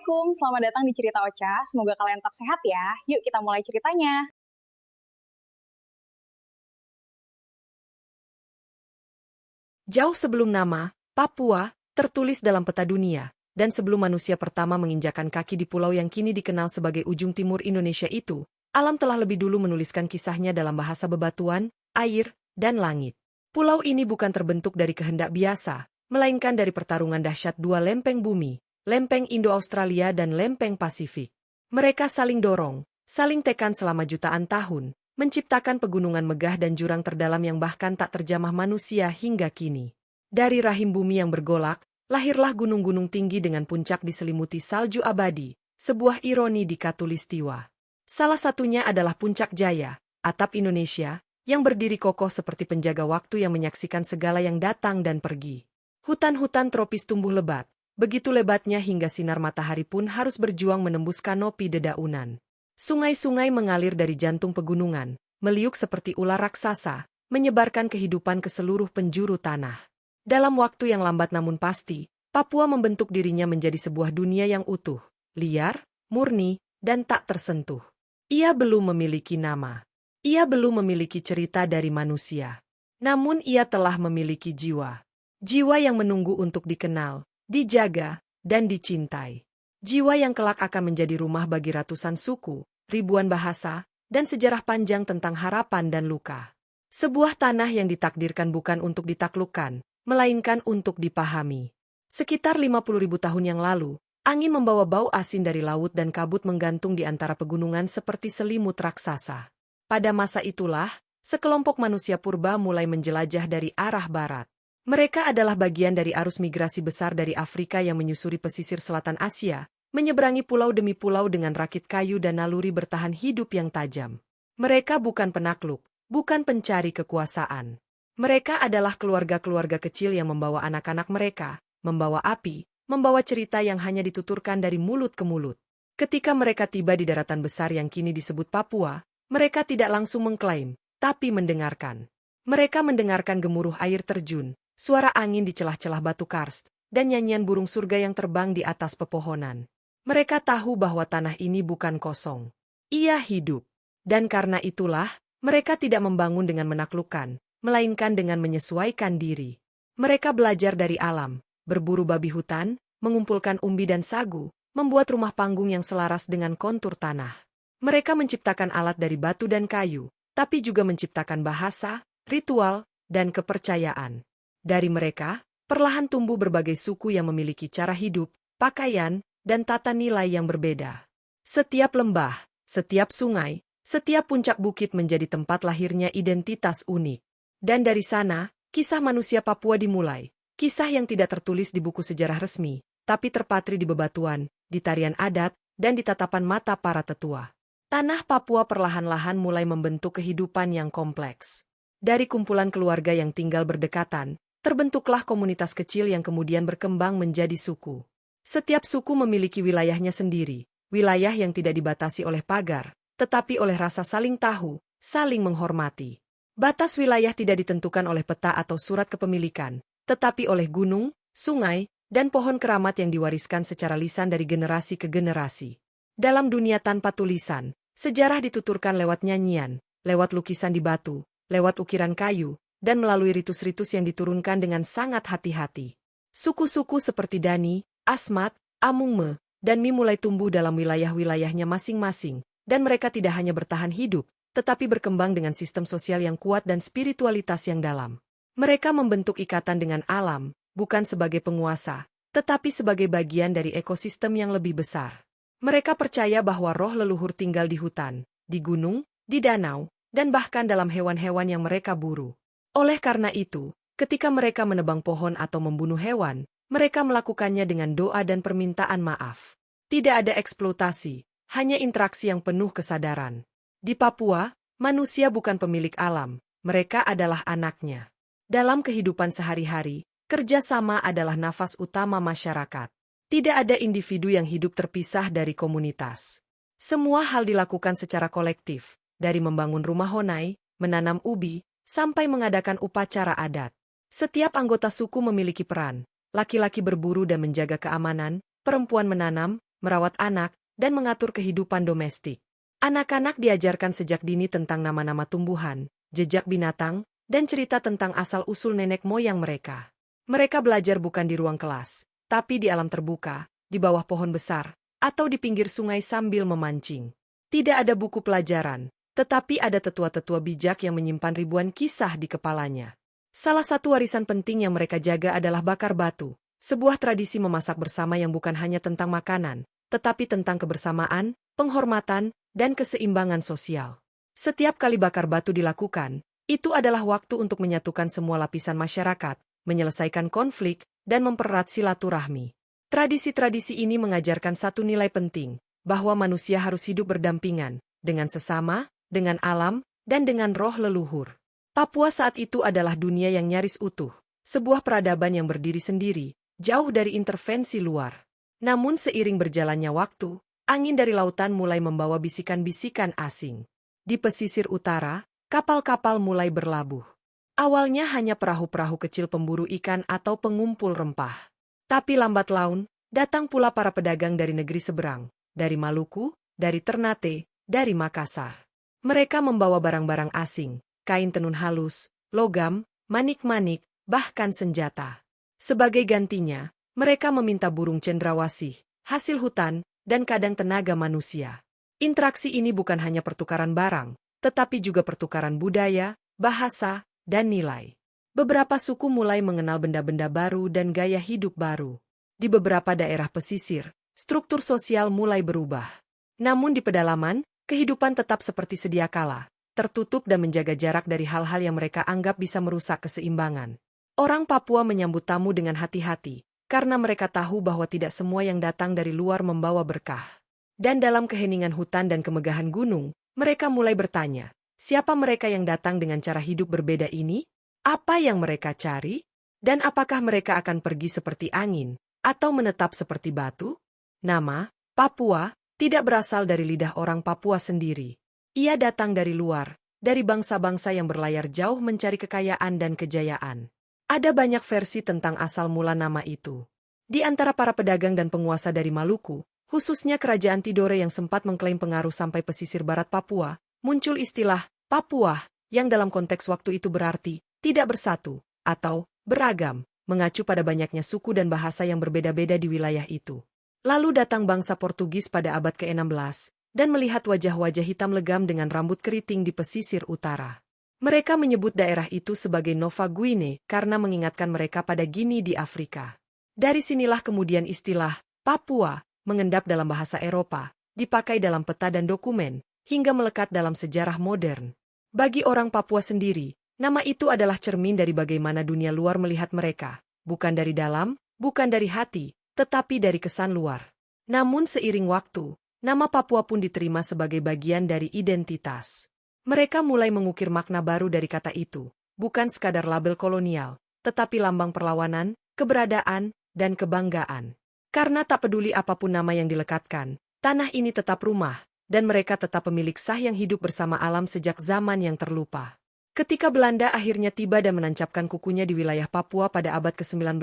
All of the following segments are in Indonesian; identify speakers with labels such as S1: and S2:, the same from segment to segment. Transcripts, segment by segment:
S1: Assalamualaikum, selamat datang di Cerita Ocha. Semoga kalian tetap sehat ya. Yuk kita mulai ceritanya.
S2: Jauh sebelum nama, Papua, tertulis dalam peta dunia, dan sebelum manusia pertama menginjakan kaki di pulau yang kini dikenal sebagai ujung timur Indonesia itu, alam telah lebih dulu menuliskan kisahnya dalam bahasa bebatuan, air, dan langit. Pulau ini bukan terbentuk dari kehendak biasa, melainkan dari pertarungan dahsyat dua lempeng bumi, lempeng Indo-Australia dan lempeng Pasifik. Mereka saling dorong, saling tekan selama jutaan tahun, menciptakan pegunungan megah dan jurang terdalam yang bahkan tak terjamah manusia hingga kini. Dari rahim bumi yang bergolak, lahirlah gunung-gunung tinggi dengan puncak diselimuti salju abadi, sebuah ironi di Katulistiwa. Salah satunya adalah Puncak Jaya, atap Indonesia, yang berdiri kokoh seperti penjaga waktu yang menyaksikan segala yang datang dan pergi. Hutan-hutan tropis tumbuh lebat, begitu lebatnya hingga sinar matahari pun harus berjuang menembus kanopi dedaunan. Sungai-sungai mengalir dari jantung pegunungan, meliuk seperti ular raksasa, menyebarkan kehidupan ke seluruh penjuru tanah. Dalam waktu yang lambat namun pasti, Papua membentuk dirinya menjadi sebuah dunia yang utuh, liar, murni, dan tak tersentuh. Ia belum memiliki nama. Ia belum memiliki cerita dari manusia. Namun ia telah memiliki jiwa. Jiwa yang menunggu untuk dikenal, dijaga, dan dicintai. Jiwa yang kelak akan menjadi rumah bagi ratusan suku, ribuan bahasa, dan sejarah panjang tentang harapan dan luka. Sebuah tanah yang ditakdirkan bukan untuk ditaklukkan, melainkan untuk dipahami. Sekitar 50.000 tahun yang lalu, angin membawa bau asin dari laut dan kabut menggantung di antara pegunungan seperti selimut raksasa. Pada masa itulah, sekelompok manusia purba mulai menjelajah dari arah barat. Mereka adalah bagian dari arus migrasi besar dari Afrika yang menyusuri pesisir selatan Asia, menyeberangi pulau demi pulau dengan rakit kayu dan naluri bertahan hidup yang tajam. Mereka bukan penakluk, bukan pencari kekuasaan. Mereka adalah keluarga-keluarga kecil yang membawa anak-anak mereka, membawa api, membawa cerita yang hanya dituturkan dari mulut ke mulut. Ketika mereka tiba di daratan besar yang kini disebut Papua, mereka tidak langsung mengklaim, tapi mendengarkan. Mereka mendengarkan gemuruh air terjun, suara angin di celah-celah batu karst, dan nyanyian burung surga yang terbang di atas pepohonan. Mereka tahu bahwa tanah ini bukan kosong. Ia hidup. Dan karena itulah, mereka tidak membangun dengan menaklukkan, melainkan dengan menyesuaikan diri. Mereka belajar dari alam, berburu babi hutan, mengumpulkan umbi dan sagu, membuat rumah panggung yang selaras dengan kontur tanah. Mereka menciptakan alat dari batu dan kayu, tapi juga menciptakan bahasa, ritual, dan kepercayaan. Dari mereka, perlahan tumbuh berbagai suku yang memiliki cara hidup, pakaian, dan tata nilai yang berbeda. Setiap lembah, setiap sungai, setiap puncak bukit menjadi tempat lahirnya identitas unik. Dan dari sana, kisah manusia Papua dimulai. Kisah yang tidak tertulis di buku sejarah resmi, tapi terpatri di bebatuan, di tarian adat, dan di tatapan mata para tetua. Tanah Papua perlahan-lahan mulai membentuk kehidupan yang kompleks. Dari kumpulan keluarga yang tinggal berdekatan, terbentuklah komunitas kecil yang kemudian berkembang menjadi suku. Setiap suku memiliki wilayahnya sendiri, wilayah yang tidak dibatasi oleh pagar, tetapi oleh rasa saling tahu, saling menghormati. Batas wilayah tidak ditentukan oleh peta atau surat kepemilikan, tetapi oleh gunung, sungai, dan pohon keramat yang diwariskan secara lisan dari generasi ke generasi. Dalam dunia tanpa tulisan, sejarah dituturkan lewat nyanyian, lewat lukisan di batu, lewat ukiran kayu, dan melalui ritus-ritus yang diturunkan dengan sangat hati-hati. Suku-suku seperti Dani, Asmat, Amungme, dan Mi mulai tumbuh dalam wilayah-wilayahnya masing-masing, dan mereka tidak hanya bertahan hidup, tetapi berkembang dengan sistem sosial yang kuat dan spiritualitas yang dalam. Mereka membentuk ikatan dengan alam, bukan sebagai penguasa, tetapi sebagai bagian dari ekosistem yang lebih besar. Mereka percaya bahwa roh leluhur tinggal di hutan, di gunung, di danau, dan bahkan dalam hewan-hewan yang mereka buru. Oleh karena itu, ketika mereka menebang pohon atau membunuh hewan, mereka melakukannya dengan doa dan permintaan maaf. Tidak ada eksploitasi, hanya interaksi yang penuh kesadaran. Di Papua, manusia bukan pemilik alam, mereka adalah anaknya. Dalam kehidupan sehari-hari, kerjasama adalah nafas utama masyarakat. Tidak ada individu yang hidup terpisah dari komunitas. Semua hal dilakukan secara kolektif, dari membangun rumah honai, menanam ubi, sampai mengadakan upacara adat. Setiap anggota suku memiliki peran. Laki-laki berburu dan menjaga keamanan, perempuan menanam, merawat anak, dan mengatur kehidupan domestik. Anak-anak diajarkan sejak dini tentang nama-nama tumbuhan, jejak binatang, dan cerita tentang asal-usul nenek moyang mereka. Mereka belajar bukan di ruang kelas, tapi di alam terbuka, di bawah pohon besar, atau di pinggir sungai sambil memancing. Tidak ada buku pelajaran, tetapi ada tetua-tetua bijak yang menyimpan ribuan kisah di kepalanya. Salah satu warisan penting yang mereka jaga adalah bakar batu, sebuah tradisi memasak bersama yang bukan hanya tentang makanan, tetapi tentang kebersamaan, penghormatan, dan keseimbangan sosial. Setiap kali bakar batu dilakukan, itu adalah waktu untuk menyatukan semua lapisan masyarakat, menyelesaikan konflik, dan mempererat silaturahmi. Tradisi-tradisi ini mengajarkan satu nilai penting, bahwa manusia harus hidup berdampingan, dengan sesama, dengan alam, dan dengan roh leluhur. Papua saat itu adalah dunia yang nyaris utuh, sebuah peradaban yang berdiri sendiri, jauh dari intervensi luar. Namun seiring berjalannya waktu, angin dari lautan mulai membawa bisikan-bisikan asing. Di pesisir utara, kapal-kapal mulai berlabuh. Awalnya hanya perahu-perahu kecil pemburu ikan atau pengumpul rempah. Tapi lambat laun, datang pula para pedagang dari negeri seberang, dari Maluku, dari Ternate, dari Makassar. Mereka membawa barang-barang asing, kain tenun halus, logam, manik-manik, bahkan senjata. Sebagai gantinya, mereka meminta burung cendrawasih, hasil hutan, dan kadang tenaga manusia. Interaksi ini bukan hanya pertukaran barang, tetapi juga pertukaran budaya, bahasa, dan nilai. Beberapa suku mulai mengenal benda-benda baru dan gaya hidup baru. Di beberapa daerah pesisir, struktur sosial mulai berubah. Namun di pedalaman, kehidupan tetap seperti sedia kala, tertutup dan menjaga jarak dari hal-hal yang mereka anggap bisa merusak keseimbangan. Orang Papua menyambut tamu dengan hati-hati, karena mereka tahu bahwa tidak semua yang datang dari luar membawa berkah. Dan dalam keheningan hutan dan kemegahan gunung, mereka mulai bertanya, siapa mereka yang datang dengan cara hidup berbeda ini? Apa yang mereka cari? Dan apakah mereka akan pergi seperti angin, atau menetap seperti batu? Nama, Papua, tidak berasal dari lidah orang Papua sendiri. Ia datang dari luar, dari bangsa-bangsa yang berlayar jauh mencari kekayaan dan kejayaan. Ada banyak versi tentang asal mula nama itu. Di antara para pedagang dan penguasa dari Maluku, khususnya kerajaan Tidore yang sempat mengklaim pengaruh sampai pesisir barat Papua, muncul istilah Papua, yang dalam konteks waktu itu berarti tidak bersatu, atau beragam, mengacu pada banyaknya suku dan bahasa yang berbeda-beda di wilayah itu. Lalu datang bangsa Portugis pada abad ke-16, dan melihat wajah-wajah hitam legam dengan rambut keriting di pesisir utara. Mereka menyebut daerah itu sebagai Nova Guinea karena mengingatkan mereka pada Guinea di Afrika. Dari sinilah kemudian istilah Papua mengendap dalam bahasa Eropa, dipakai dalam peta dan dokumen, hingga melekat dalam sejarah modern. Bagi orang Papua sendiri, nama itu adalah cermin dari bagaimana dunia luar melihat mereka, bukan dari dalam, bukan dari hati, tetapi dari kesan luar. Namun seiring waktu, nama Papua pun diterima sebagai bagian dari identitas. Mereka mulai mengukir makna baru dari kata itu, bukan sekadar label kolonial, tetapi lambang perlawanan, keberadaan, dan kebanggaan. Karena tak peduli apapun nama yang dilekatkan, tanah ini tetap rumah, dan mereka tetap pemilik sah yang hidup bersama alam sejak zaman yang terlupa. Ketika Belanda akhirnya tiba dan menancapkan kukunya di wilayah Papua pada abad ke-19,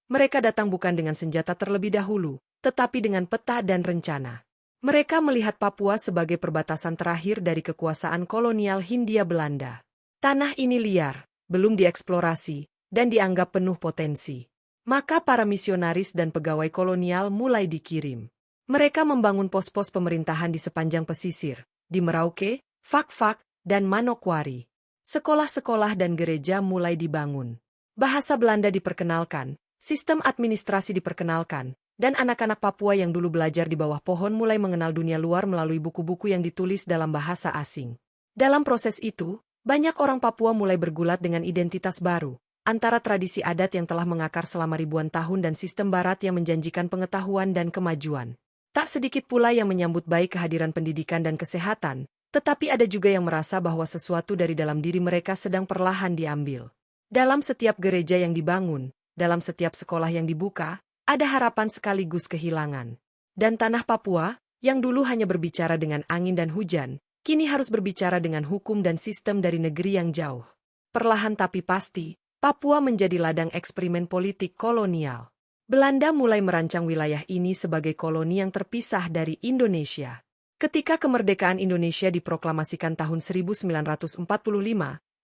S2: mereka datang bukan dengan senjata terlebih dahulu, tetapi dengan peta dan rencana. Mereka melihat Papua sebagai perbatasan terakhir dari kekuasaan kolonial Hindia Belanda. Tanah ini liar, belum dieksplorasi, dan dianggap penuh potensi. Maka para misionaris dan pegawai kolonial mulai dikirim. Mereka membangun pos-pos pemerintahan di sepanjang pesisir, di Merauke, Fak-Fak, dan Manokwari. Sekolah-sekolah dan gereja mulai dibangun. Bahasa Belanda diperkenalkan, sistem administrasi diperkenalkan, dan anak-anak Papua yang dulu belajar di bawah pohon mulai mengenal dunia luar melalui buku-buku yang ditulis dalam bahasa asing. Dalam proses itu, banyak orang Papua mulai bergulat dengan identitas baru, antara tradisi adat yang telah mengakar selama ribuan tahun dan sistem barat yang menjanjikan pengetahuan dan kemajuan. Tak sedikit pula yang menyambut baik kehadiran pendidikan dan kesehatan, tetapi ada juga yang merasa bahwa sesuatu dari dalam diri mereka sedang perlahan diambil. Dalam setiap gereja yang dibangun, dalam setiap sekolah yang dibuka, ada harapan sekaligus kehilangan. Dan tanah Papua, yang dulu hanya berbicara dengan angin dan hujan, kini harus berbicara dengan hukum dan sistem dari negeri yang jauh. Perlahan tapi pasti, Papua menjadi ladang eksperimen politik kolonial. Belanda mulai merancang wilayah ini sebagai koloni yang terpisah dari Indonesia. Ketika kemerdekaan Indonesia diproklamasikan tahun 1945,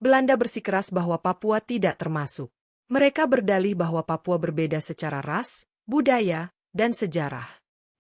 S2: Belanda bersikeras bahwa Papua tidak termasuk. Mereka berdalih bahwa Papua berbeda secara ras, budaya, dan sejarah.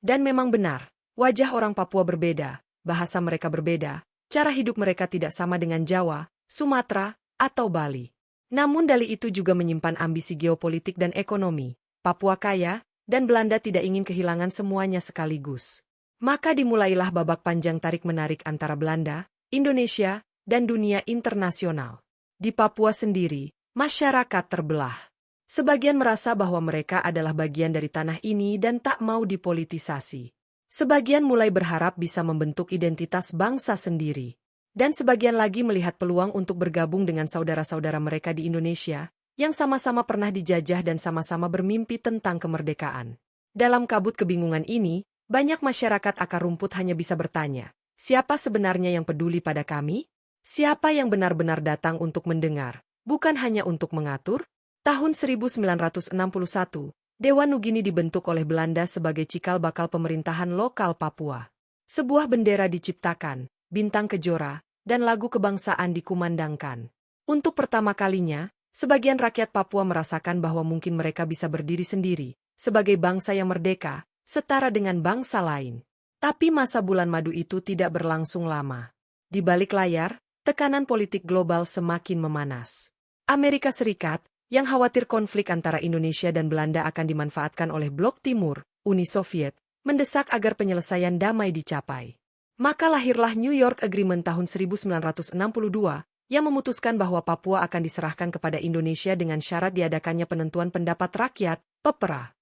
S2: Dan memang benar, wajah orang Papua berbeda, bahasa mereka berbeda, cara hidup mereka tidak sama dengan Jawa, Sumatera, atau Bali. Namun dalih itu juga menyimpan ambisi geopolitik dan ekonomi. Papua kaya, dan Belanda tidak ingin kehilangan semuanya sekaligus. Maka dimulailah babak panjang tarik-menarik antara Belanda, Indonesia, dan dunia internasional. Di Papua sendiri, masyarakat terbelah. Sebagian merasa bahwa mereka adalah bagian dari tanah ini dan tak mau dipolitisasi. Sebagian mulai berharap bisa membentuk identitas bangsa sendiri. Dan sebagian lagi melihat peluang untuk bergabung dengan saudara-saudara mereka di Indonesia, yang sama-sama pernah dijajah dan sama-sama bermimpi tentang kemerdekaan. Dalam kabut kebingungan ini, banyak masyarakat akar rumput hanya bisa bertanya, siapa sebenarnya yang peduli pada kami? Siapa yang benar-benar datang untuk mendengar, bukan hanya untuk mengatur? Tahun 1961, Dewan Nugini dibentuk oleh Belanda sebagai cikal bakal pemerintahan lokal Papua. Sebuah bendera diciptakan, bintang kejora, dan lagu kebangsaan dikumandangkan. Untuk pertama kalinya, sebagian rakyat Papua merasakan bahwa mungkin mereka bisa berdiri sendiri, sebagai bangsa yang merdeka, setara dengan bangsa lain. Tapi masa bulan madu itu tidak berlangsung lama. Di balik layar, tekanan politik global semakin memanas. Amerika Serikat, yang khawatir konflik antara Indonesia dan Belanda akan dimanfaatkan oleh Blok Timur, Uni Soviet, mendesak agar penyelesaian damai dicapai. Maka lahirlah New York Agreement tahun 1962, yang memutuskan bahwa Papua akan diserahkan kepada Indonesia dengan syarat diadakannya penentuan pendapat rakyat, PEPRA.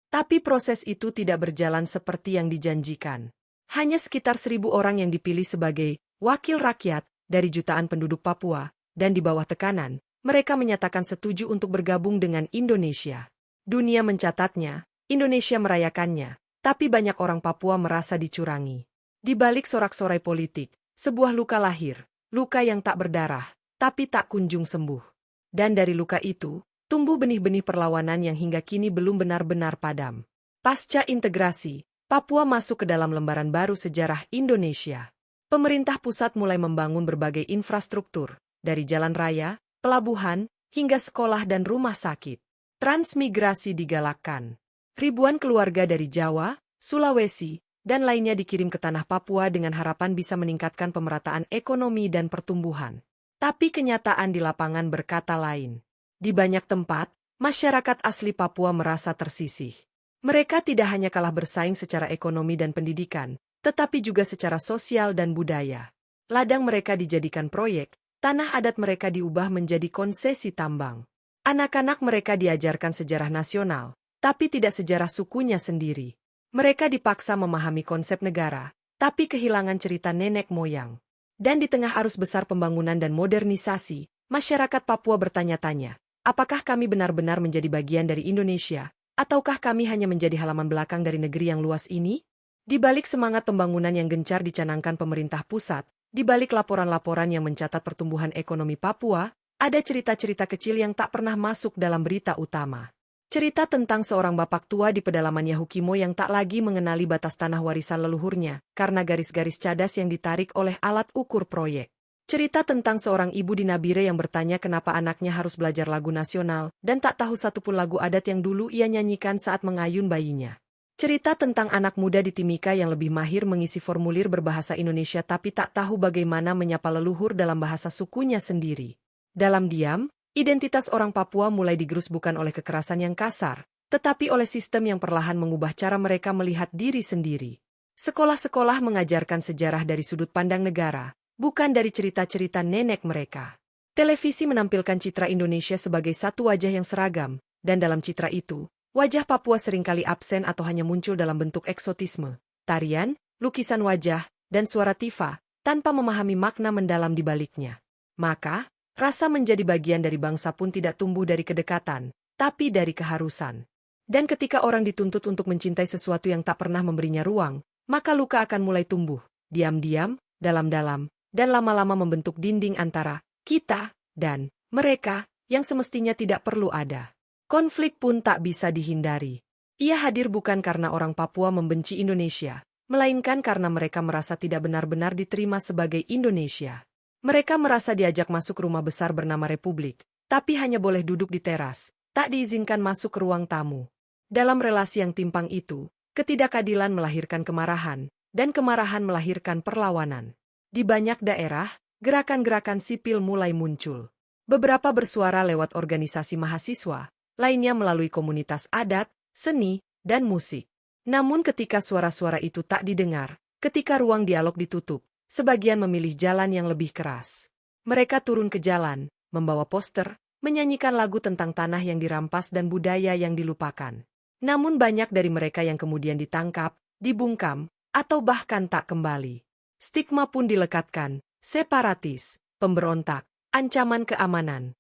S2: Tapi proses itu tidak berjalan seperti yang dijanjikan. Hanya sekitar 1.000 orang yang dipilih sebagai wakil rakyat dari jutaan penduduk Papua, dan di bawah tekanan, mereka menyatakan setuju untuk bergabung dengan Indonesia. Dunia mencatatnya, Indonesia merayakannya, tapi banyak orang Papua merasa dicurangi. Di balik sorak-sorai politik, sebuah luka lahir, luka yang tak berdarah, tapi tak kunjung sembuh. Dan dari luka itu, tumbuh benih-benih perlawanan yang hingga kini belum benar-benar padam. Pasca integrasi, Papua masuk ke dalam lembaran baru sejarah Indonesia. Pemerintah pusat mulai membangun berbagai infrastruktur, dari jalan raya, pelabuhan, hingga sekolah dan rumah sakit. Transmigrasi digalakkan. Ribuan keluarga dari Jawa, Sulawesi, dan lainnya dikirim ke tanah Papua dengan harapan bisa meningkatkan pemerataan ekonomi dan pertumbuhan. Tapi kenyataan di lapangan berkata lain. Di banyak tempat, masyarakat asli Papua merasa tersisih. Mereka tidak hanya kalah bersaing secara ekonomi dan pendidikan, tetapi juga secara sosial dan budaya. Ladang mereka dijadikan proyek, tanah adat mereka diubah menjadi konsesi tambang. Anak-anak mereka diajarkan sejarah nasional, tapi tidak sejarah sukunya sendiri. Mereka dipaksa memahami konsep negara, tapi kehilangan cerita nenek moyang. Dan di tengah arus besar pembangunan dan modernisasi, masyarakat Papua bertanya-tanya, apakah kami benar-benar menjadi bagian dari Indonesia, ataukah kami hanya menjadi halaman belakang dari negeri yang luas ini? Di balik semangat pembangunan yang gencar dicanangkan pemerintah pusat, di balik laporan-laporan yang mencatat pertumbuhan ekonomi Papua, ada cerita-cerita kecil yang tak pernah masuk dalam berita utama. Cerita tentang seorang bapak tua di pedalaman Yahukimo yang tak lagi mengenali batas tanah warisan leluhurnya, karena garis-garis cadas yang ditarik oleh alat ukur proyek. Cerita tentang seorang ibu di Nabire yang bertanya kenapa anaknya harus belajar lagu nasional, dan tak tahu satupun lagu adat yang dulu ia nyanyikan saat mengayun bayinya. Cerita tentang anak muda di Timika yang lebih mahir mengisi formulir berbahasa Indonesia tapi tak tahu bagaimana menyapa leluhur dalam bahasa sukunya sendiri. Dalam diam, identitas orang Papua mulai digerus bukan oleh kekerasan yang kasar, tetapi oleh sistem yang perlahan mengubah cara mereka melihat diri sendiri. Sekolah-sekolah mengajarkan sejarah dari sudut pandang negara, bukan dari cerita-cerita nenek mereka. Televisi menampilkan citra Indonesia sebagai satu wajah yang seragam, dan dalam citra itu, wajah Papua seringkali absen atau hanya muncul dalam bentuk eksotisme, tarian, lukisan wajah, dan suara tifa, tanpa memahami makna mendalam di baliknya. Maka, rasa menjadi bagian dari bangsa pun tidak tumbuh dari kedekatan, tapi dari keharusan. Dan ketika orang dituntut untuk mencintai sesuatu yang tak pernah memberinya ruang, maka luka akan mulai tumbuh, diam-diam, dalam-dalam, dan lama-lama membentuk dinding antara kita dan mereka yang semestinya tidak perlu ada. Konflik pun tak bisa dihindari. Ia hadir bukan karena orang Papua membenci Indonesia, melainkan karena mereka merasa tidak benar-benar diterima sebagai Indonesia. Mereka merasa diajak masuk rumah besar bernama Republik, tapi hanya boleh duduk di teras, tak diizinkan masuk ke ruang tamu. Dalam relasi yang timpang itu, ketidakadilan melahirkan kemarahan, dan kemarahan melahirkan perlawanan. Di banyak daerah, gerakan-gerakan sipil mulai muncul. Beberapa bersuara lewat organisasi mahasiswa, lainnya melalui komunitas adat, seni, dan musik. Namun ketika suara-suara itu tak didengar, ketika ruang dialog ditutup, sebagian memilih jalan yang lebih keras. Mereka turun ke jalan, membawa poster, menyanyikan lagu tentang tanah yang dirampas dan budaya yang dilupakan. Namun banyak dari mereka yang kemudian ditangkap, dibungkam, atau bahkan tak kembali. Stigma pun dilekatkan, separatis, pemberontak, ancaman keamanan.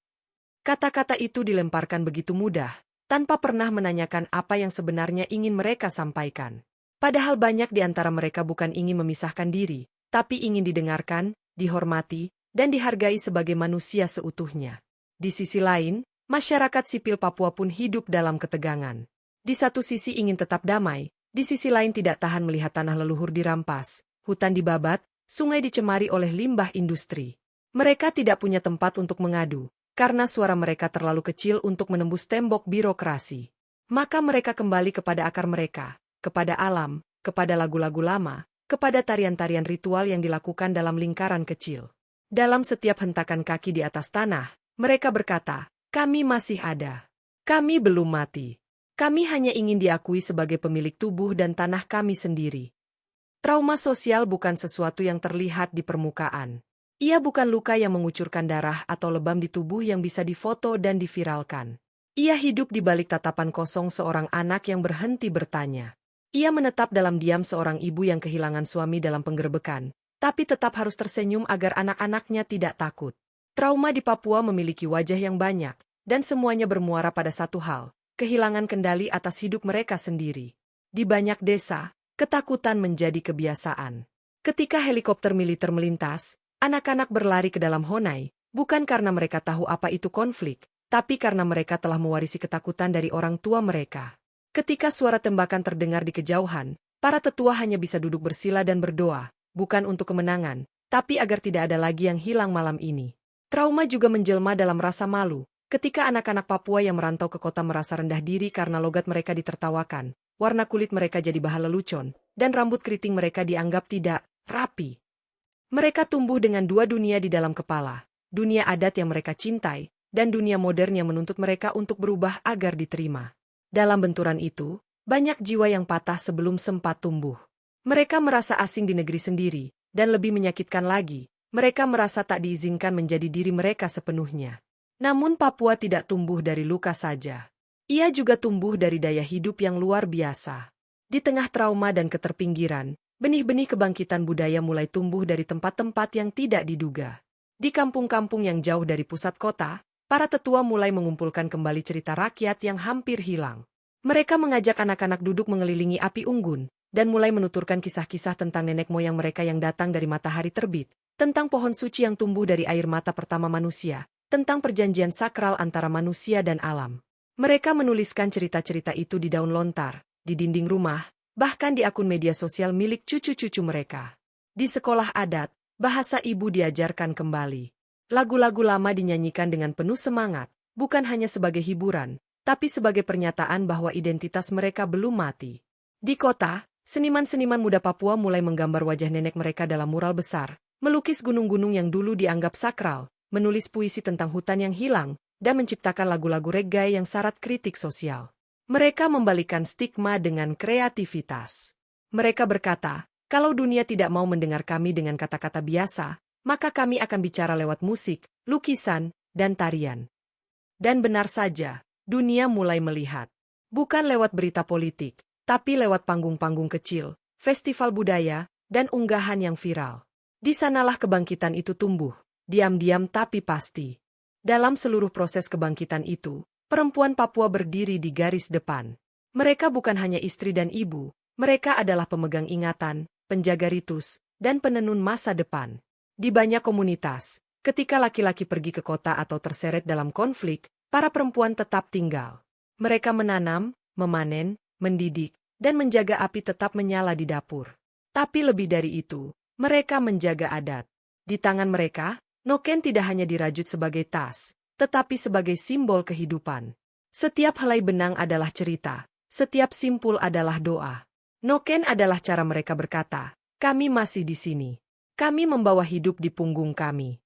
S2: Kata-kata itu dilemparkan begitu mudah, tanpa pernah menanyakan apa yang sebenarnya ingin mereka sampaikan. Padahal banyak di antara mereka bukan ingin memisahkan diri, tapi ingin didengarkan, dihormati, dan dihargai sebagai manusia seutuhnya. Di sisi lain, masyarakat sipil Papua pun hidup dalam ketegangan. Di satu sisi ingin tetap damai, di sisi lain tidak tahan melihat tanah leluhur dirampas, hutan dibabat, sungai dicemari oleh limbah industri. Mereka tidak punya tempat untuk mengadu, karena suara mereka terlalu kecil untuk menembus tembok birokrasi. Maka mereka kembali kepada akar mereka, kepada alam, kepada lagu-lagu lama, kepada tarian-tarian ritual yang dilakukan dalam lingkaran kecil. Dalam setiap hentakan kaki di atas tanah, mereka berkata, "Kami masih ada. Kami belum mati. Kami hanya ingin diakui sebagai pemilik tubuh dan tanah kami sendiri." Trauma sosial bukan sesuatu yang terlihat di permukaan. Ia bukan luka yang mengucurkan darah atau lebam di tubuh yang bisa difoto dan diviralkan. Ia hidup di balik tatapan kosong seorang anak yang berhenti bertanya. Ia menetap dalam diam seorang ibu yang kehilangan suami dalam penggerebekan, tapi tetap harus tersenyum agar anak-anaknya tidak takut. Trauma di Papua memiliki wajah yang banyak, dan semuanya bermuara pada satu hal, kehilangan kendali atas hidup mereka sendiri. Di banyak desa, ketakutan menjadi kebiasaan. Ketika helikopter militer melintas, anak-anak berlari ke dalam Honai, bukan karena mereka tahu apa itu konflik, tapi karena mereka telah mewarisi ketakutan dari orang tua mereka. Ketika suara tembakan terdengar di kejauhan, para tetua hanya bisa duduk bersila dan berdoa, bukan untuk kemenangan, tapi agar tidak ada lagi yang hilang malam ini. Trauma juga menjelma dalam rasa malu, ketika anak-anak Papua yang merantau ke kota merasa rendah diri karena logat mereka ditertawakan, warna kulit mereka jadi bahan lelucon, dan rambut keriting mereka dianggap tidak rapi. Mereka tumbuh dengan dua dunia di dalam kepala, dunia adat yang mereka cintai, dan dunia modern yang menuntut mereka untuk berubah agar diterima. Dalam benturan itu, banyak jiwa yang patah sebelum sempat tumbuh. Mereka merasa asing di negeri sendiri, dan lebih menyakitkan lagi, mereka merasa tak diizinkan menjadi diri mereka sepenuhnya. Namun Papua tidak tumbuh dari luka saja. Ia juga tumbuh dari daya hidup yang luar biasa. Di tengah trauma dan keterpinggiran, benih-benih kebangkitan budaya mulai tumbuh dari tempat-tempat yang tidak diduga. Di kampung-kampung yang jauh dari pusat kota, para tetua mulai mengumpulkan kembali cerita rakyat yang hampir hilang. Mereka mengajak anak-anak duduk mengelilingi api unggun, dan mulai menuturkan kisah-kisah tentang nenek moyang mereka yang datang dari matahari terbit, tentang pohon suci yang tumbuh dari air mata pertama manusia, tentang perjanjian sakral antara manusia dan alam. Mereka menuliskan cerita-cerita itu di daun lontar, di dinding rumah, bahkan di akun media sosial milik cucu-cucu mereka. Di sekolah adat, bahasa ibu diajarkan kembali. Lagu-lagu lama dinyanyikan dengan penuh semangat, bukan hanya sebagai hiburan, tapi sebagai pernyataan bahwa identitas mereka belum mati. Di kota, seniman-seniman muda Papua mulai menggambar wajah nenek mereka dalam mural besar, melukis gunung-gunung yang dulu dianggap sakral, menulis puisi tentang hutan yang hilang, dan menciptakan lagu-lagu reggae yang syarat kritik sosial. Mereka membalikkan stigma dengan kreativitas. Mereka berkata, kalau dunia tidak mau mendengar kami dengan kata-kata biasa, maka kami akan bicara lewat musik, lukisan, dan tarian. Dan benar saja, dunia mulai melihat. Bukan lewat berita politik, tapi lewat panggung-panggung kecil, festival budaya, dan unggahan yang viral. Di sanalah kebangkitan itu tumbuh, diam-diam tapi pasti. Dalam seluruh proses kebangkitan itu, perempuan Papua berdiri di garis depan. Mereka bukan hanya istri dan ibu, mereka adalah pemegang ingatan, penjaga ritus, dan penenun masa depan. Di banyak komunitas, ketika laki-laki pergi ke kota atau terseret dalam konflik, para perempuan tetap tinggal. Mereka menanam, memanen, mendidik, dan menjaga api tetap menyala di dapur. Tapi lebih dari itu, mereka menjaga adat. Di tangan mereka, noken tidak hanya dirajut sebagai tas, tetapi sebagai simbol kehidupan. Setiap helai benang adalah cerita, setiap simpul adalah doa. Noken adalah cara mereka berkata, kami masih di sini. Kami membawa hidup di punggung kami.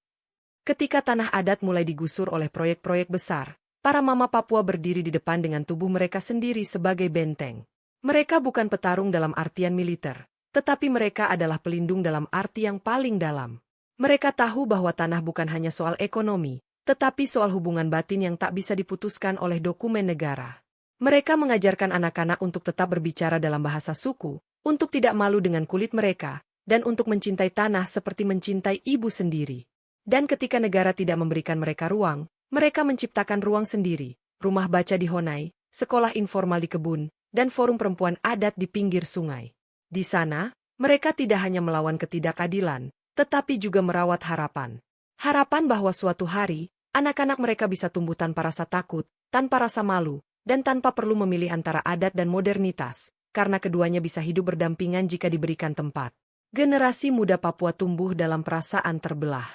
S2: Ketika tanah adat mulai digusur oleh proyek-proyek besar, para mama Papua berdiri di depan dengan tubuh mereka sendiri sebagai benteng. Mereka bukan petarung dalam artian militer, tetapi mereka adalah pelindung dalam arti yang paling dalam. Mereka tahu bahwa tanah bukan hanya soal ekonomi, tetapi soal hubungan batin yang tak bisa diputuskan oleh dokumen negara. Mereka mengajarkan anak-anak untuk tetap berbicara dalam bahasa suku, untuk tidak malu dengan kulit mereka, dan untuk mencintai tanah seperti mencintai ibu sendiri. Dan ketika negara tidak memberikan mereka ruang, mereka menciptakan ruang sendiri, rumah baca di Honai, sekolah informal di kebun, dan forum perempuan adat di pinggir sungai. Di sana, mereka tidak hanya melawan ketidakadilan, tetapi juga merawat harapan. Harapan bahwa suatu hari, anak-anak mereka bisa tumbuh tanpa rasa takut, tanpa rasa malu, dan tanpa perlu memilih antara adat dan modernitas, karena keduanya bisa hidup berdampingan jika diberikan tempat. Generasi muda Papua tumbuh dalam perasaan terbelah.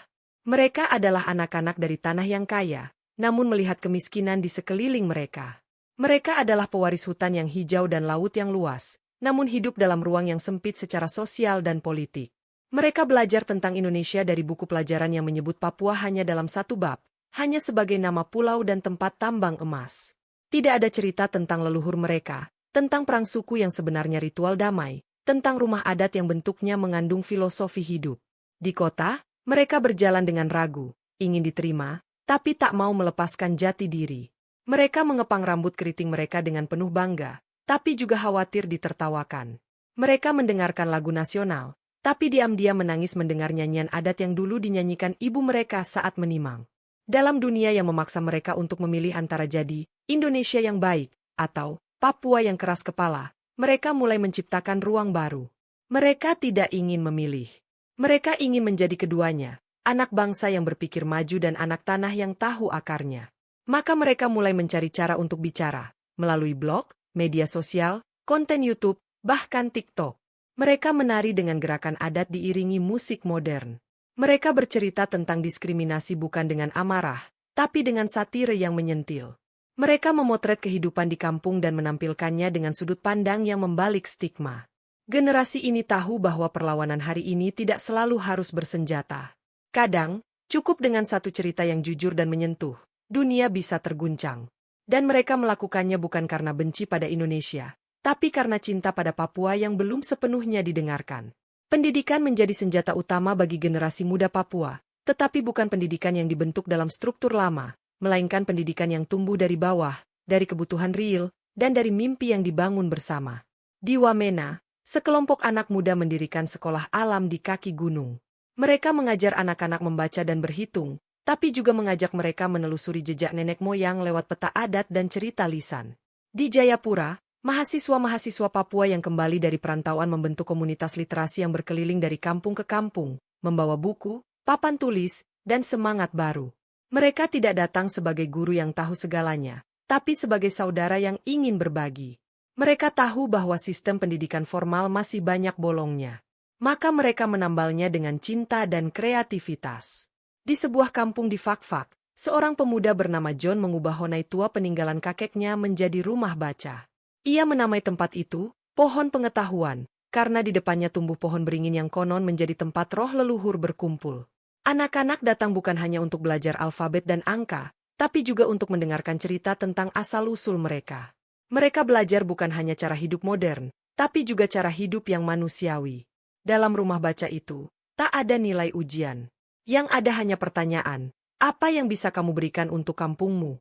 S2: Mereka adalah anak-anak dari tanah yang kaya, namun melihat kemiskinan di sekeliling mereka. Mereka adalah pewaris hutan yang hijau dan laut yang luas, namun hidup dalam ruang yang sempit secara sosial dan politik. Mereka belajar tentang Indonesia dari buku pelajaran yang menyebut Papua hanya dalam satu bab, hanya sebagai nama pulau dan tempat tambang emas. Tidak ada cerita tentang leluhur mereka, tentang perang suku yang sebenarnya ritual damai, tentang rumah adat yang bentuknya mengandung filosofi hidup. Di kota, mereka berjalan dengan ragu, ingin diterima, tapi tak mau melepaskan jati diri. Mereka mengepang rambut keriting mereka dengan penuh bangga, tapi juga khawatir ditertawakan. Mereka mendengarkan lagu nasional, tapi diam-diam menangis mendengar nyanyian adat yang dulu dinyanyikan ibu mereka saat menimang. Dalam dunia yang memaksa mereka untuk memilih antara jadi Indonesia yang baik atau Papua yang keras kepala, mereka mulai menciptakan ruang baru. Mereka tidak ingin memilih. Mereka ingin menjadi keduanya, anak bangsa yang berpikir maju dan anak tanah yang tahu akarnya. Maka mereka mulai mencari cara untuk bicara, melalui blog, media sosial, konten YouTube, bahkan TikTok. Mereka menari dengan gerakan adat diiringi musik modern. Mereka bercerita tentang diskriminasi bukan dengan amarah, tapi dengan satire yang menyentil. Mereka memotret kehidupan di kampung dan menampilkannya dengan sudut pandang yang membalik stigma. Generasi ini tahu bahwa perlawanan hari ini tidak selalu harus bersenjata. Kadang, cukup dengan satu cerita yang jujur dan menyentuh, dunia bisa terguncang. Dan mereka melakukannya bukan karena benci pada Indonesia, tapi karena cinta pada Papua yang belum sepenuhnya didengarkan. Pendidikan menjadi senjata utama bagi generasi muda Papua, tetapi bukan pendidikan yang dibentuk dalam struktur lama, melainkan pendidikan yang tumbuh dari bawah, dari kebutuhan real, dan dari mimpi yang dibangun bersama. Di Wamena, sekelompok anak muda mendirikan sekolah alam di kaki gunung. Mereka mengajar anak-anak membaca dan berhitung, tapi juga mengajak mereka menelusuri jejak nenek moyang lewat peta adat dan cerita lisan. Di Jayapura, mahasiswa-mahasiswa Papua yang kembali dari perantauan membentuk komunitas literasi yang berkeliling dari kampung ke kampung, membawa buku, papan tulis, dan semangat baru. Mereka tidak datang sebagai guru yang tahu segalanya, tapi sebagai saudara yang ingin berbagi. Mereka tahu bahwa sistem pendidikan formal masih banyak bolongnya. Maka mereka menambalnya dengan cinta dan kreativitas. Di sebuah kampung di Fakfak, seorang pemuda bernama John mengubah Honai tua peninggalan kakeknya menjadi rumah baca. Ia menamai tempat itu, Pohon Pengetahuan, karena di depannya tumbuh pohon beringin yang konon menjadi tempat roh leluhur berkumpul. Anak-anak datang bukan hanya untuk belajar alfabet dan angka, tapi juga untuk mendengarkan cerita tentang asal-usul mereka. Mereka belajar bukan hanya cara hidup modern, tapi juga cara hidup yang manusiawi. Dalam rumah baca itu, tak ada nilai ujian. Yang ada hanya pertanyaan, apa yang bisa kamu berikan untuk kampungmu?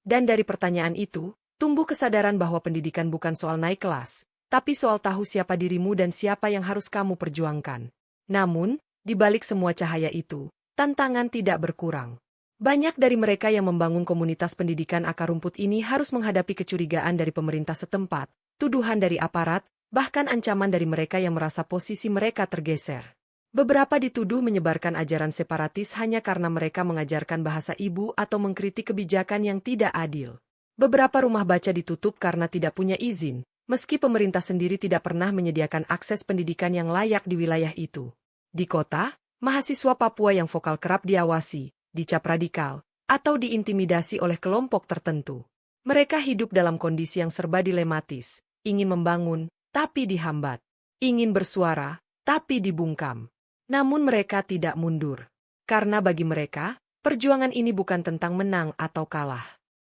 S2: Dan dari pertanyaan itu, tumbuh kesadaran bahwa pendidikan bukan soal naik kelas, tapi soal tahu siapa dirimu dan siapa yang harus kamu perjuangkan. Namun, di balik semua cahaya itu, tantangan tidak berkurang. Banyak dari mereka yang membangun komunitas pendidikan akar rumput ini harus menghadapi kecurigaan dari pemerintah setempat, tuduhan dari aparat, bahkan ancaman dari mereka yang merasa posisi mereka tergeser. Beberapa dituduh menyebarkan ajaran separatis hanya karena mereka mengajarkan bahasa ibu atau mengkritik kebijakan yang tidak adil. Beberapa rumah baca ditutup karena tidak punya izin, meski pemerintah sendiri tidak pernah menyediakan akses pendidikan yang layak di wilayah itu. Di kota, mahasiswa Papua yang vokal kerap diawasi, dicap radikal, atau diintimidasi oleh kelompok tertentu. Mereka hidup dalam kondisi yang serba dilematis, ingin membangun, tapi dihambat. Ingin bersuara, tapi dibungkam. Namun mereka tidak mundur. Karena bagi mereka, perjuangan ini bukan tentang menang atau kalah.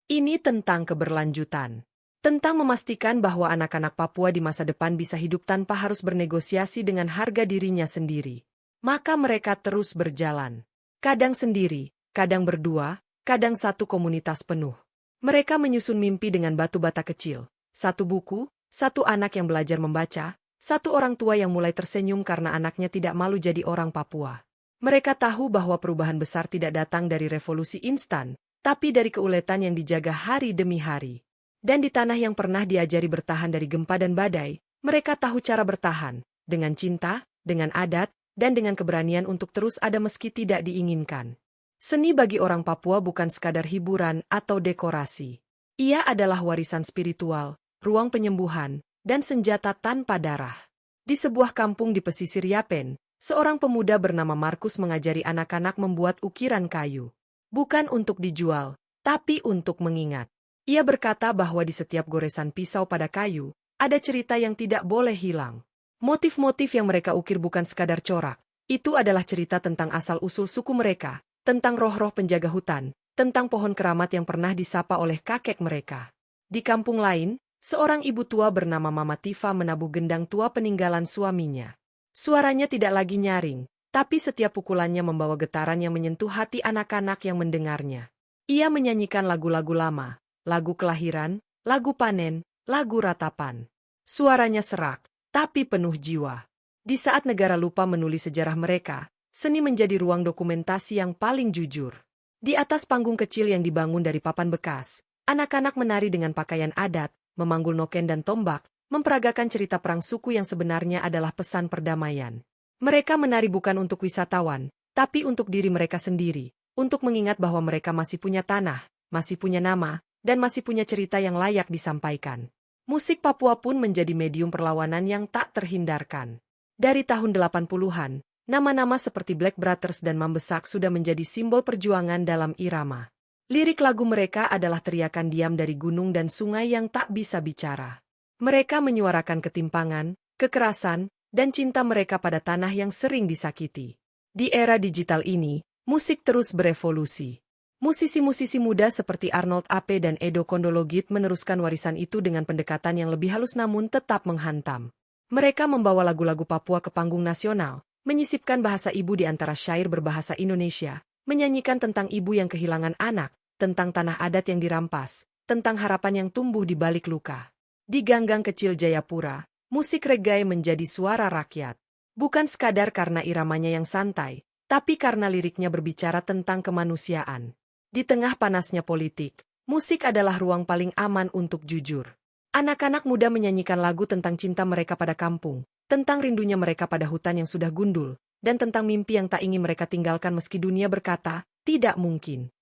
S2: Ini tentang keberlanjutan. Tentang memastikan bahwa anak-anak Papua di masa depan bisa hidup tanpa harus bernegosiasi dengan harga dirinya sendiri. Maka mereka terus berjalan. Kadang sendiri, kadang berdua, kadang satu komunitas penuh. Mereka menyusun mimpi dengan batu bata kecil. Satu buku, satu anak yang belajar membaca, satu orang tua yang mulai tersenyum karena anaknya tidak malu jadi orang Papua. Mereka tahu bahwa perubahan besar tidak datang dari revolusi instan, tapi dari keuletan yang dijaga hari demi hari. Dan di tanah yang pernah diajari bertahan dari gempa dan badai, mereka tahu cara bertahan, dengan cinta, dengan adat, dan dengan keberanian untuk terus ada meski tidak diinginkan. Seni bagi orang Papua bukan sekadar hiburan atau dekorasi. Ia adalah warisan spiritual, ruang penyembuhan, dan senjata tanpa darah. Di sebuah kampung di pesisir Yapen, seorang pemuda bernama Markus mengajari anak-anak membuat ukiran kayu. Bukan untuk dijual, tapi untuk mengingat. Ia berkata bahwa di setiap goresan pisau pada kayu, ada cerita yang tidak boleh hilang. Motif-motif yang mereka ukir bukan sekadar corak. Itu adalah cerita tentang asal-usul suku mereka, tentang roh-roh penjaga hutan, tentang pohon keramat yang pernah disapa oleh kakek mereka. Di kampung lain, seorang ibu tua bernama Mama Tifa menabuh gendang tua peninggalan suaminya. Suaranya tidak lagi nyaring, tapi setiap pukulannya membawa getaran yang menyentuh hati anak-anak yang mendengarnya. Ia menyanyikan lagu-lagu lama, lagu kelahiran, lagu panen, lagu ratapan. Suaranya serak, tapi penuh jiwa. Di saat negara lupa menulis sejarah mereka, seni menjadi ruang dokumentasi yang paling jujur. Di atas panggung kecil yang dibangun dari papan bekas, anak-anak menari dengan pakaian adat, memanggul noken dan tombak, memperagakan cerita perang suku yang sebenarnya adalah pesan perdamaian. Mereka menari bukan untuk wisatawan, tapi untuk diri mereka sendiri, untuk mengingat bahwa mereka masih punya tanah, masih punya nama, dan masih punya cerita yang layak disampaikan. Musik Papua pun menjadi medium perlawanan yang tak terhindarkan. Dari tahun 80-an, nama-nama seperti Black Brothers dan Mambesak sudah menjadi simbol perjuangan dalam irama. Lirik lagu mereka adalah teriakan diam dari gunung dan sungai yang tak bisa bicara. Mereka menyuarakan ketimpangan, kekerasan, dan cinta mereka pada tanah yang sering disakiti. Di era digital ini, musik terus berevolusi. Musisi-musisi muda seperti Arnold Ape dan Edo Kondologit meneruskan warisan itu dengan pendekatan yang lebih halus namun tetap menghantam. Mereka membawa lagu-lagu Papua ke panggung nasional, menyisipkan bahasa ibu di antara syair berbahasa Indonesia, menyanyikan tentang ibu yang kehilangan anak, tentang tanah adat yang dirampas, tentang harapan yang tumbuh di balik luka. Di ganggang kecil Jayapura, musik reggae menjadi suara rakyat. Bukan sekadar karena iramanya yang santai, tapi karena liriknya berbicara tentang kemanusiaan. Di tengah panasnya politik, musik adalah ruang paling aman untuk jujur. Anak-anak muda menyanyikan lagu tentang cinta mereka pada kampung, tentang rindunya mereka pada hutan yang sudah gundul, dan tentang mimpi yang tak ingin mereka tinggalkan meski dunia berkata, tidak mungkin.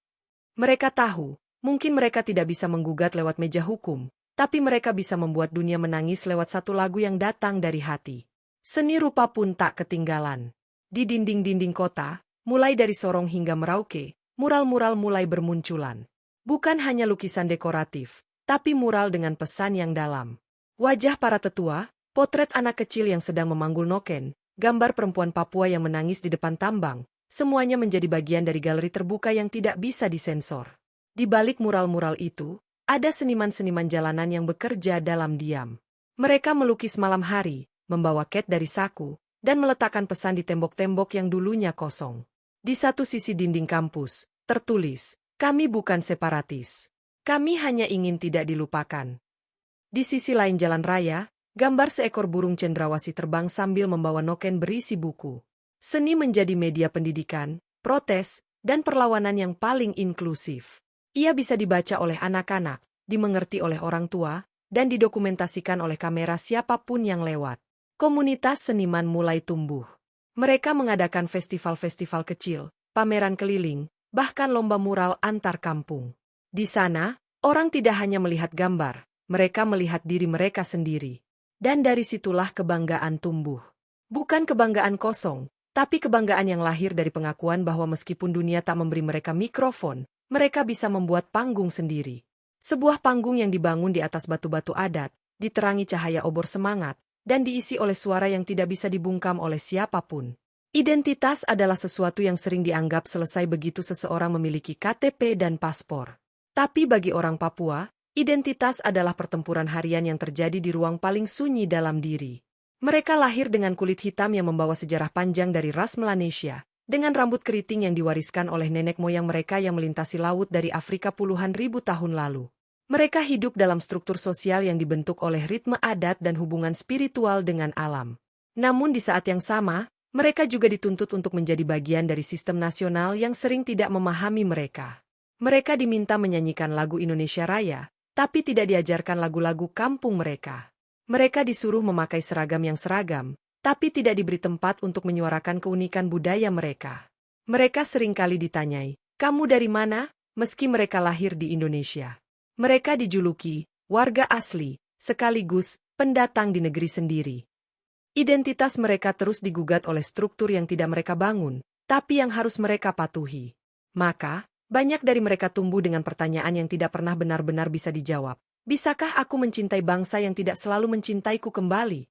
S2: Mereka tahu, mungkin mereka tidak bisa menggugat lewat meja hukum, tapi mereka bisa membuat dunia menangis lewat satu lagu yang datang dari hati. Seni rupa pun tak ketinggalan. Di dinding-dinding kota, mulai dari Sorong hingga Merauke, mural-mural mulai bermunculan. Bukan hanya lukisan dekoratif, tapi mural dengan pesan yang dalam. Wajah para tetua, potret anak kecil yang sedang memanggul noken, gambar perempuan Papua yang menangis di depan tambang, semuanya menjadi bagian dari galeri terbuka yang tidak bisa disensor. Di balik mural-mural itu, ada seniman-seniman jalanan yang bekerja dalam diam. Mereka melukis malam hari, membawa cat dari saku, dan meletakkan pesan di tembok-tembok yang dulunya kosong. Di satu sisi dinding kampus, tertulis, "Kami bukan separatis. Kami hanya ingin tidak dilupakan." Di sisi lain jalan raya, gambar seekor burung cendrawasih terbang sambil membawa noken berisi buku. Seni menjadi media pendidikan, protes, dan perlawanan yang paling inklusif. Ia bisa dibaca oleh anak-anak, dimengerti oleh orang tua, dan didokumentasikan oleh kamera siapapun yang lewat. Komunitas seniman mulai tumbuh. Mereka mengadakan festival-festival kecil, pameran keliling, bahkan lomba mural antar kampung. Di sana, Orang tidak hanya melihat gambar, mereka melihat diri mereka sendiri. Dan dari situlah kebanggaan tumbuh. Bukan kebanggaan kosong, tapi kebanggaan yang lahir dari pengakuan bahwa meskipun dunia tak memberi mereka mikrofon, mereka bisa membuat panggung sendiri. Sebuah panggung yang dibangun di atas batu-batu adat, diterangi cahaya obor semangat, dan diisi oleh suara yang tidak bisa dibungkam oleh siapapun. Identitas adalah sesuatu yang sering dianggap selesai begitu seseorang memiliki KTP dan paspor. Tapi bagi orang Papua, identitas adalah pertempuran harian yang terjadi di ruang paling sunyi dalam diri. Mereka lahir dengan kulit hitam yang membawa sejarah panjang dari ras Melanesia, dengan rambut keriting yang diwariskan oleh nenek moyang mereka yang melintasi laut dari Afrika puluhan ribu tahun lalu. Mereka hidup dalam struktur sosial yang dibentuk oleh ritme adat dan hubungan spiritual dengan alam. Namun di saat yang sama, mereka juga dituntut untuk menjadi bagian dari sistem nasional yang sering tidak memahami mereka. Mereka diminta menyanyikan lagu Indonesia Raya, tapi tidak diajarkan lagu-lagu kampung mereka. Mereka disuruh memakai seragam yang seragam, tapi tidak diberi tempat untuk menyuarakan keunikan budaya mereka. Mereka seringkali ditanyai, "Kamu dari mana?" meski mereka lahir di Indonesia. Mereka dijuluki warga asli, sekaligus pendatang di negeri sendiri. Identitas mereka terus digugat oleh struktur yang tidak mereka bangun, tapi yang harus mereka patuhi. Maka, banyak dari mereka tumbuh dengan pertanyaan yang tidak pernah benar-benar bisa dijawab. Bisakah aku mencintai bangsa yang tidak selalu mencintaiku kembali?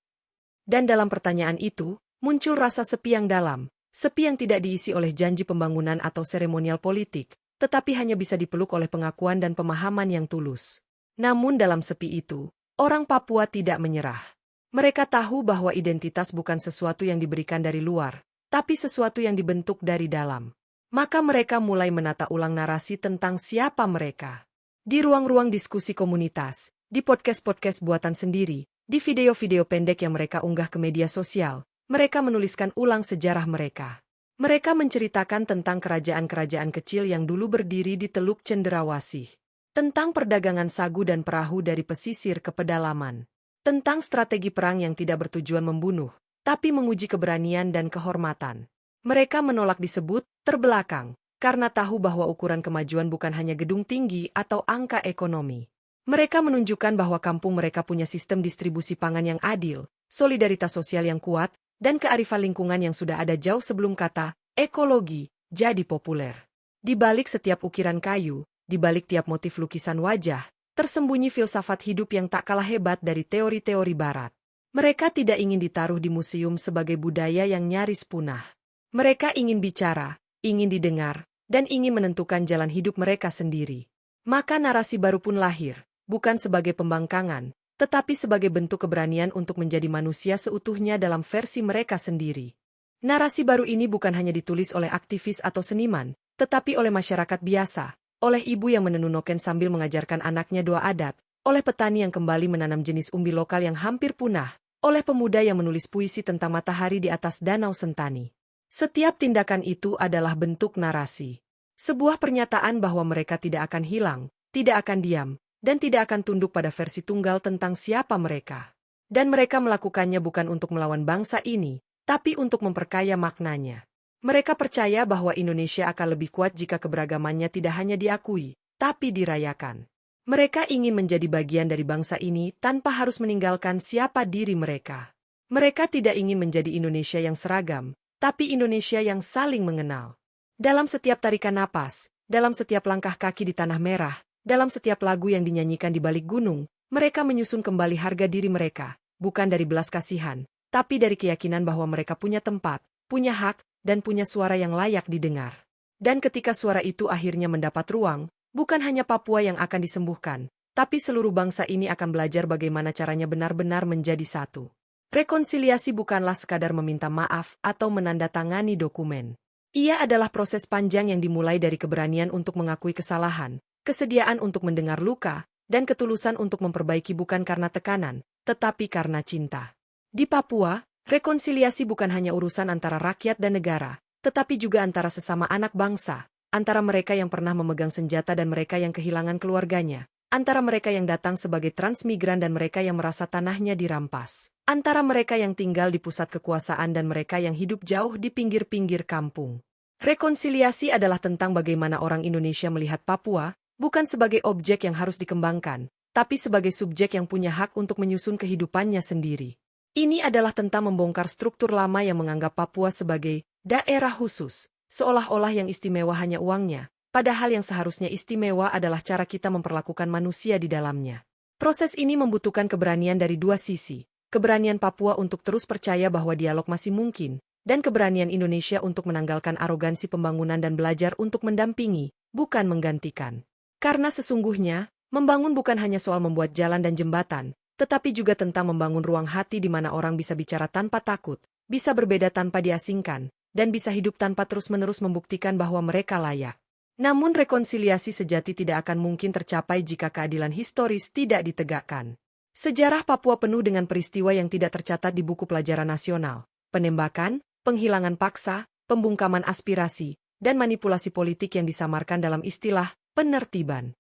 S2: Dan dalam pertanyaan itu, muncul rasa sepi yang dalam, sepi yang tidak diisi oleh janji pembangunan atau seremonial politik, tetapi hanya bisa dipeluk oleh pengakuan dan pemahaman yang tulus. Namun dalam sepi itu, orang Papua tidak menyerah. Mereka tahu bahwa identitas bukan sesuatu yang diberikan dari luar, tapi sesuatu yang dibentuk dari dalam. Maka mereka mulai menata ulang narasi tentang siapa mereka. Di ruang-ruang diskusi komunitas, di podcast-podcast buatan sendiri, di video-video pendek yang mereka unggah ke media sosial, mereka menuliskan ulang sejarah mereka. Mereka menceritakan tentang kerajaan-kerajaan kecil yang dulu berdiri di Teluk Cenderawasih, tentang perdagangan sagu dan perahu dari pesisir ke pedalaman, tentang strategi perang yang tidak bertujuan membunuh, tapi menguji keberanian dan kehormatan. Mereka menolak disebut terbelakang, karena tahu bahwa ukuran kemajuan bukan hanya gedung tinggi atau angka ekonomi. Mereka menunjukkan bahwa kampung mereka punya sistem distribusi pangan yang adil, solidaritas sosial yang kuat, dan kearifan lingkungan yang sudah ada jauh sebelum kata ekologi jadi populer. Di balik setiap ukiran kayu, di balik tiap motif lukisan wajah, tersembunyi filsafat hidup yang tak kalah hebat dari teori-teori barat. Mereka tidak ingin ditaruh di museum sebagai budaya yang nyaris punah. Mereka ingin bicara, ingin didengar, dan ingin menentukan jalan hidup mereka sendiri. Maka narasi baru pun lahir, bukan sebagai pembangkangan, tetapi sebagai bentuk keberanian untuk menjadi manusia seutuhnya dalam versi mereka sendiri. Narasi baru ini bukan hanya ditulis oleh aktivis atau seniman, tetapi oleh masyarakat biasa, oleh ibu yang menenun noken sambil mengajarkan anaknya doa adat, oleh petani yang kembali menanam jenis umbi lokal yang hampir punah, oleh pemuda yang menulis puisi tentang matahari di atas danau Sentani. Setiap tindakan itu adalah bentuk narasi. Sebuah pernyataan bahwa mereka tidak akan hilang, tidak akan diam, dan tidak akan tunduk pada versi tunggal tentang siapa mereka. Dan mereka melakukannya bukan untuk melawan bangsa ini, tapi untuk memperkaya maknanya. Mereka percaya bahwa Indonesia akan lebih kuat jika keberagamannya tidak hanya diakui, tapi dirayakan. Mereka ingin menjadi bagian dari bangsa ini tanpa harus meninggalkan siapa diri mereka. Mereka tidak ingin menjadi Indonesia yang seragam, tapi Indonesia yang saling mengenal. Dalam setiap tarikan napas, dalam setiap langkah kaki di tanah merah, dalam setiap lagu yang dinyanyikan di balik gunung, mereka menyusun kembali harga diri mereka, bukan dari belas kasihan, tapi dari keyakinan bahwa mereka punya tempat, punya hak, dan punya suara yang layak didengar. Dan ketika suara itu akhirnya mendapat ruang, bukan hanya Papua yang akan disembuhkan, tapi seluruh bangsa ini akan belajar bagaimana caranya benar-benar menjadi satu. Rekonsiliasi bukanlah sekadar meminta maaf atau menandatangani dokumen. Ia adalah proses panjang yang dimulai dari keberanian untuk mengakui kesalahan, kesediaan untuk mendengar luka, dan ketulusan untuk memperbaiki bukan karena tekanan, tetapi karena cinta. Di Papua, rekonsiliasi bukan hanya urusan antara rakyat dan negara, tetapi juga antara sesama anak bangsa, antara mereka yang pernah memegang senjata dan mereka yang kehilangan keluarganya, antara mereka yang datang sebagai transmigran dan mereka yang merasa tanahnya dirampas, antara mereka yang tinggal di pusat kekuasaan dan mereka yang hidup jauh di pinggir-pinggir kampung. Rekonsiliasi adalah tentang bagaimana orang Indonesia melihat Papua, bukan sebagai objek yang harus dikembangkan, tapi sebagai subjek yang punya hak untuk menyusun kehidupannya sendiri. Ini adalah tentang membongkar struktur lama yang menganggap Papua sebagai daerah khusus, seolah-olah yang istimewa hanya uangnya, padahal yang seharusnya istimewa adalah cara kita memperlakukan manusia di dalamnya. Proses ini membutuhkan keberanian dari dua sisi, keberanian Papua untuk terus percaya bahwa dialog masih mungkin, dan keberanian Indonesia untuk menanggalkan arogansi pembangunan dan belajar untuk mendampingi, bukan menggantikan. Karena sesungguhnya, membangun bukan hanya soal membuat jalan dan jembatan, tetapi juga tentang membangun ruang hati di mana orang bisa bicara tanpa takut, bisa berbeda tanpa diasingkan, dan bisa hidup tanpa terus-menerus membuktikan bahwa mereka layak. Namun rekonsiliasi sejati tidak akan mungkin tercapai jika keadilan historis tidak ditegakkan. Sejarah Papua penuh dengan peristiwa yang tidak tercatat di buku pelajaran nasional, penembakan, penghilangan paksa, pembungkaman aspirasi, dan manipulasi politik yang disamarkan dalam istilah penertiban.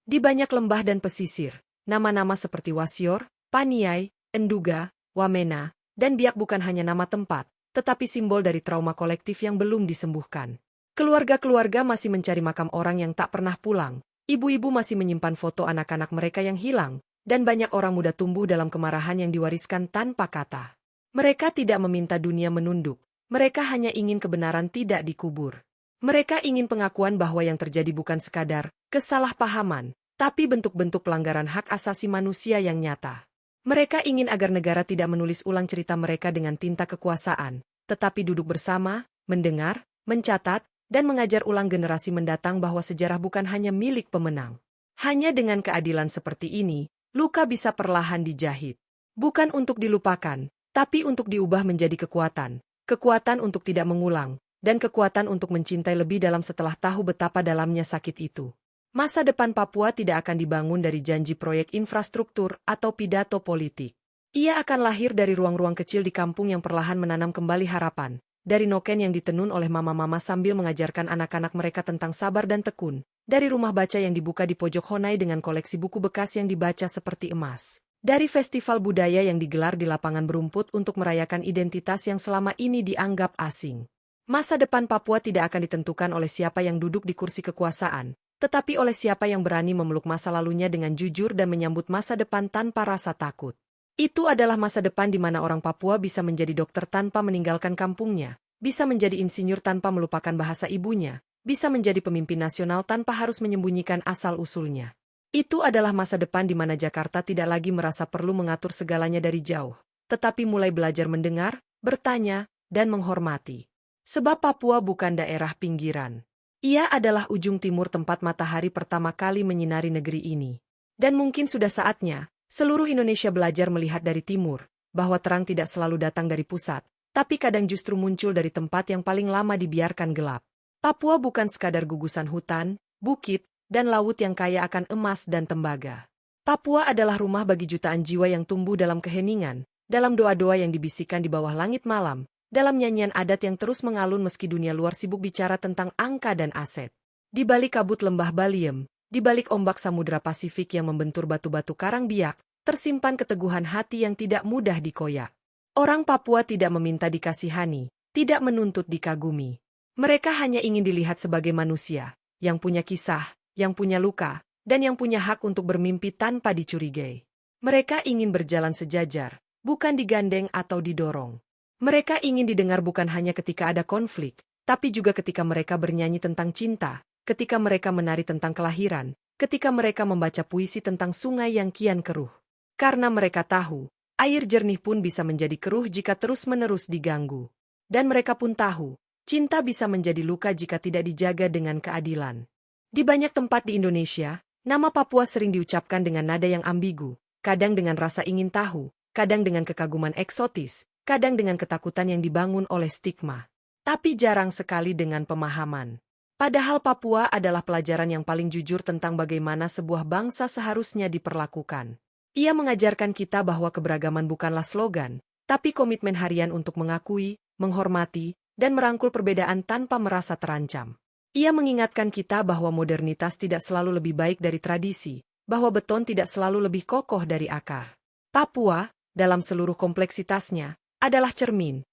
S2: Di banyak lembah dan pesisir, nama-nama seperti Wasior, Paniai, Enduga, Wamena, dan Biak bukan hanya nama tempat, tetapi simbol dari trauma kolektif yang belum disembuhkan. Keluarga-keluarga masih mencari makam orang yang tak pernah pulang, ibu-ibu masih menyimpan foto anak-anak mereka yang hilang, dan banyak orang muda tumbuh dalam kemarahan yang diwariskan tanpa kata. Mereka tidak meminta dunia menunduk, mereka hanya ingin kebenaran tidak dikubur. Mereka ingin pengakuan bahwa yang terjadi bukan sekadar kesalahpahaman, tapi bentuk-bentuk pelanggaran hak asasi manusia yang nyata. Mereka ingin agar negara tidak menulis ulang cerita mereka dengan tinta kekuasaan, tetapi duduk bersama, mendengar, mencatat, dan mengajar ulang generasi mendatang bahwa sejarah bukan hanya milik pemenang. Hanya dengan keadilan seperti ini, luka bisa perlahan dijahit. Bukan untuk dilupakan, tapi untuk diubah menjadi kekuatan. Kekuatan untuk tidak mengulang, dan kekuatan untuk mencintai lebih dalam setelah tahu betapa dalamnya sakit itu. Masa depan Papua tidak akan dibangun dari janji proyek infrastruktur atau pidato politik. Ia akan lahir dari ruang-ruang kecil di kampung yang perlahan menanam kembali harapan, dari noken yang ditenun oleh mama-mama sambil mengajarkan anak-anak mereka tentang sabar dan tekun, dari rumah baca yang dibuka di pojok Honai dengan koleksi buku bekas yang dibaca seperti emas, dari festival budaya yang digelar di lapangan berumput untuk merayakan identitas yang selama ini dianggap asing. Masa depan Papua tidak akan ditentukan oleh siapa yang duduk di kursi kekuasaan, tetapi oleh siapa yang berani memeluk masa lalunya dengan jujur dan menyambut masa depan tanpa rasa takut. Itu adalah masa depan di mana orang Papua bisa menjadi dokter tanpa meninggalkan kampungnya, bisa menjadi insinyur tanpa melupakan bahasa ibunya, bisa menjadi pemimpin nasional tanpa harus menyembunyikan asal-usulnya. Itu adalah masa depan di mana Jakarta tidak lagi merasa perlu mengatur segalanya dari jauh, tetapi mulai belajar mendengar, bertanya, dan menghormati. Sebab Papua bukan daerah pinggiran. Ia adalah ujung timur tempat matahari pertama kali menyinari negeri ini. Dan mungkin sudah saatnya, seluruh Indonesia belajar melihat dari timur, bahwa terang tidak selalu datang dari pusat, tapi kadang justru muncul dari tempat yang paling lama dibiarkan gelap. Papua bukan sekadar gugusan hutan, bukit, dan laut yang kaya akan emas dan tembaga. Papua adalah rumah bagi jutaan jiwa yang tumbuh dalam keheningan, dalam doa-doa yang dibisikkan di bawah langit malam, dalam nyanyian adat yang terus mengalun meski dunia luar sibuk bicara tentang angka dan aset. Di balik kabut lembah Baliem, di balik ombak Samudra Pasifik yang membentur batu-batu karang biak, tersimpan keteguhan hati yang tidak mudah dikoyak. Orang Papua tidak meminta dikasihani, tidak menuntut dikagumi. Mereka hanya ingin dilihat sebagai manusia, yang punya kisah, yang punya luka, dan yang punya hak untuk bermimpi tanpa dicurigai. Mereka ingin berjalan sejajar, bukan digandeng atau didorong. Mereka ingin didengar bukan hanya ketika ada konflik, tapi juga ketika mereka bernyanyi tentang cinta, ketika mereka menari tentang kelahiran, ketika mereka membaca puisi tentang sungai yang kian keruh. Karena mereka tahu, air jernih pun bisa menjadi keruh jika terus-menerus diganggu. Dan mereka pun tahu, cinta bisa menjadi luka jika tidak dijaga dengan keadilan. Di banyak tempat di Indonesia, nama Papua sering diucapkan dengan nada yang ambigu, kadang dengan rasa ingin tahu, kadang dengan kekaguman eksotis, kadang dengan ketakutan yang dibangun oleh stigma, tapi jarang sekali dengan pemahaman. Padahal Papua adalah pelajaran yang paling jujur tentang bagaimana sebuah bangsa seharusnya diperlakukan. Ia mengajarkan kita bahwa keberagaman bukanlah slogan, tapi komitmen harian untuk mengakui, menghormati, dan merangkul perbedaan tanpa merasa terancam. Ia mengingatkan kita bahwa modernitas tidak selalu lebih baik dari tradisi, bahwa beton tidak selalu lebih kokoh dari akar. Papua, dalam seluruh kompleksitasnya, adalah cermin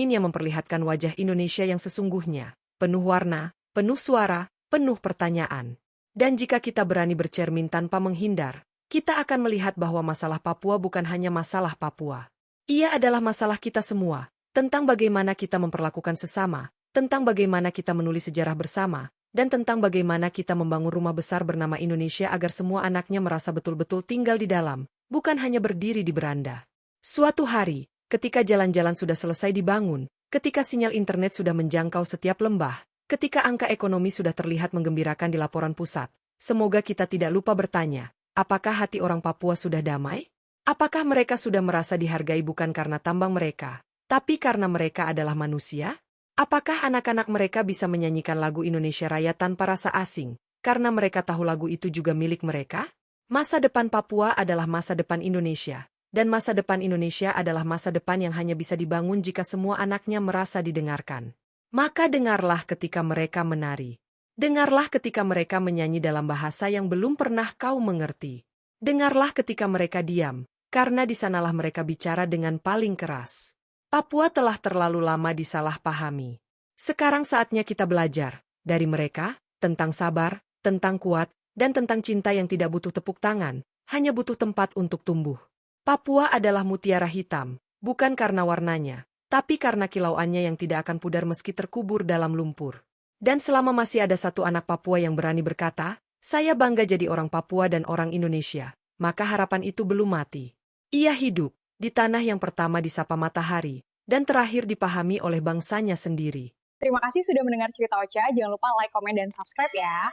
S2: yang memperlihatkan wajah Indonesia yang sesungguhnya, penuh warna, penuh suara, penuh pertanyaan. Dan jika kita berani bercermin tanpa menghindar, kita akan melihat bahwa masalah Papua bukan hanya masalah Papua. Ia adalah masalah kita semua, tentang bagaimana kita memperlakukan sesama, tentang bagaimana kita menulis sejarah bersama, dan tentang bagaimana kita membangun rumah besar bernama Indonesia agar semua anaknya merasa betul-betul tinggal di dalam, bukan hanya berdiri di beranda. Suatu hari, ketika jalan-jalan sudah selesai dibangun, ketika sinyal internet sudah menjangkau setiap lembah, ketika angka ekonomi sudah terlihat menggembirakan di laporan pusat, semoga kita tidak lupa bertanya, apakah hati orang Papua sudah damai? Apakah mereka sudah merasa dihargai bukan karena tambang mereka, tapi karena mereka adalah manusia? Apakah anak-anak mereka bisa menyanyikan lagu Indonesia Raya tanpa rasa asing, karena mereka tahu lagu itu juga milik mereka? Masa depan Papua adalah masa depan Indonesia, dan masa depan Indonesia adalah masa depan yang hanya bisa dibangun jika semua anaknya merasa didengarkan. Maka dengarlah ketika mereka menari. Dengarlah ketika mereka menyanyi dalam bahasa yang belum pernah kau mengerti. Dengarlah ketika mereka diam, karena di sanalah mereka bicara dengan paling keras. Papua telah terlalu lama disalahpahami. Sekarang saatnya kita belajar dari mereka tentang sabar, tentang kuat, dan tentang cinta yang tidak butuh tepuk tangan, hanya butuh tempat untuk tumbuh. Papua adalah mutiara hitam, bukan karena warnanya, tapi karena kilauannya yang tidak akan pudar meski terkubur dalam lumpur. Dan selama masih ada satu anak Papua yang berani berkata, "Saya bangga jadi orang Papua dan orang Indonesia," maka harapan itu belum mati. Ia hidup di tanah yang pertama disapa matahari, dan terakhir dipahami oleh bangsanya sendiri.
S1: Terima kasih sudah mendengar cerita Ocha. Jangan lupa like, komen, dan subscribe ya.